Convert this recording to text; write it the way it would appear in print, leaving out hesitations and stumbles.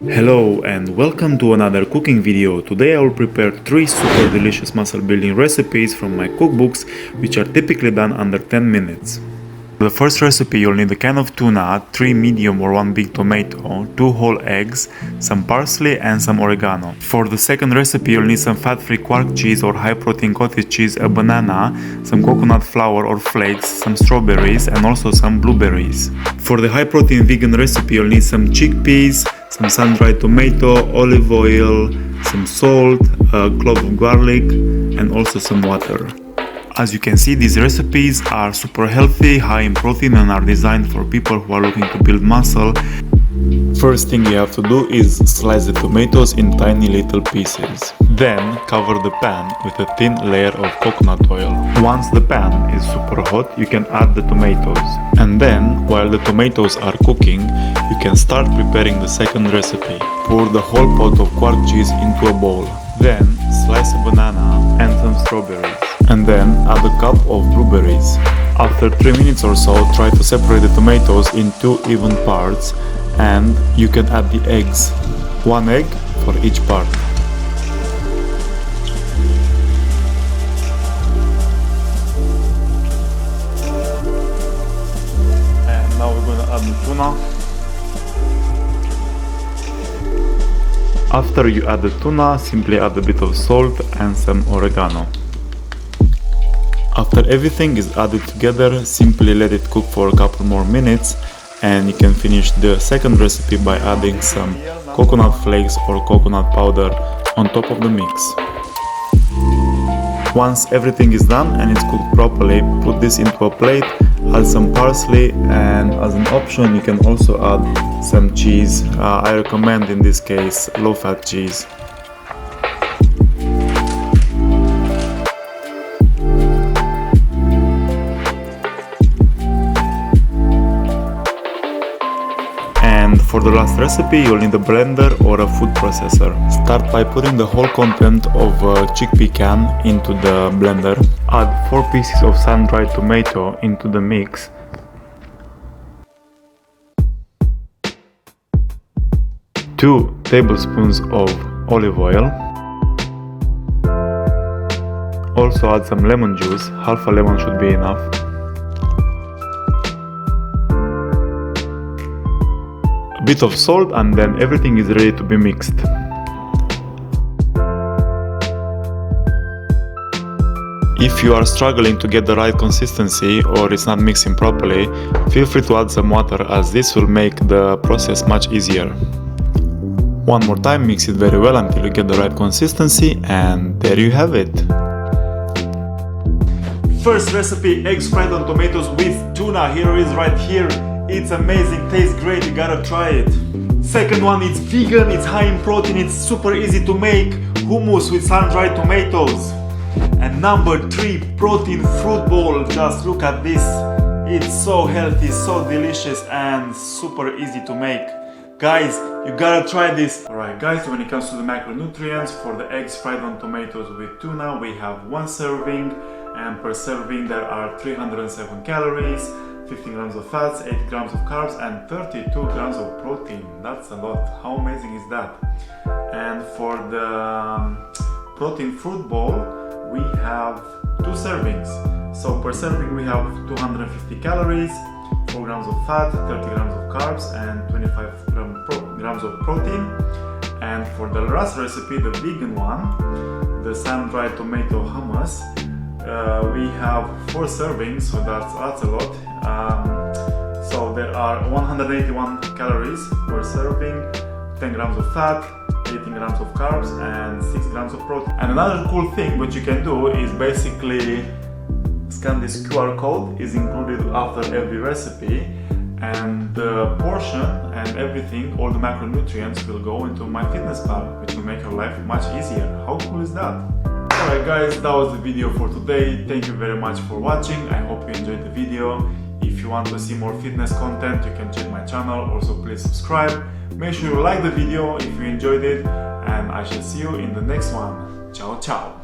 Hello and welcome to another cooking video. Today I will prepare 3 super delicious muscle building recipes from my cookbooks, which are typically done under 10 minutes. For the first recipe you'll need a can of tuna, 3 medium or 1 big tomato, 2 whole eggs, some parsley and some oregano. For the second recipe you'll need some fat-free quark cheese or high-protein cottage cheese, a banana, some coconut flour or flakes, some strawberries and also some blueberries. For the high-protein vegan recipe you'll need some chickpeas, some sun-dried tomato, olive oil, some salt, a clove of garlic and also some water. As you can see, these recipes are super healthy, high in protein and are designed for people who are looking to build muscle. First thing you have to do is slice the tomatoes in tiny little pieces. Then cover the pan with a thin layer of coconut oil. Once the pan is super hot, you can add the tomatoes. And then, while the tomatoes are cooking, you can start preparing the second recipe. Pour the whole pot of quark cheese into a bowl. Then slice a banana and some strawberries. And then add a cup of blueberries. After 3 minutes or so, try to separate the tomatoes in 2 even parts, and you can add the eggs. 1 egg for each part. And now we're gonna add the tuna. After you add the tuna, simply add a bit of salt and some oregano. After everything is added together, simply let it cook for a couple more minutes, and you can finish the second recipe by adding some coconut flakes or coconut powder on top of the mix. Once everything is done and it's cooked properly, put this into a plate, add some parsley, and as an option you can also add some cheese. I recommend in this case low-fat cheese. And for the last recipe you'll need a blender or a food processor. Start by putting the whole content of a chickpea can into the blender. Add 4 pieces of sun-dried tomato into the mix. Two tablespoons of olive oil. Also add some lemon juice, half a lemon should be enough. A bit of salt, and then everything is ready to be mixed. If you are struggling to get the right consistency or it's not mixing properly, feel free to add some water, as this will make the process much easier. One more time, mix it very well until you get the right consistency, and there you have it. First recipe, eggs fried on tomatoes with tuna. Here it is right here. It's amazing, tastes great, you gotta try it. Second one, it's vegan, it's high in protein, it's super easy to make. Hummus with sun-dried tomatoes. And number 3, protein fruit bowl. Just look at this. It's so healthy, so delicious and super easy to make. Guys, you gotta try this. Alright guys, when it comes to the macronutrients, for the eggs fried on tomatoes with tuna, we have 1 serving, and per serving there are 307 calories, 15 grams of fats, 8 grams of carbs and 32 grams of protein. That's a lot. How amazing is that? And for the protein fruit bowl, we have 2 servings. So per serving we have 250 calories, 4 grams of fat, 30 grams of carbs and 25 grams of protein. And for the last recipe, the vegan one, the sun-dried tomato hummus, we have 4 servings, so that's a lot. So there are 181 calories per serving, 10 grams of fat, 18 grams of carbs and 6 grams of protein. And another cool thing what you can do is basically scan this QR code, is included after every recipe, and the portion and everything, all the macronutrients will go into MyFitnesspal, which will make your life much easier. How cool is that? Alright guys, that was the video for today. Thank you very much for watching. I hope you enjoyed the video. If you want to see more fitness content, you can check my channel. Also please subscribe. Make sure you like the video if you enjoyed it, and I shall see you in the next one. Ciao ciao.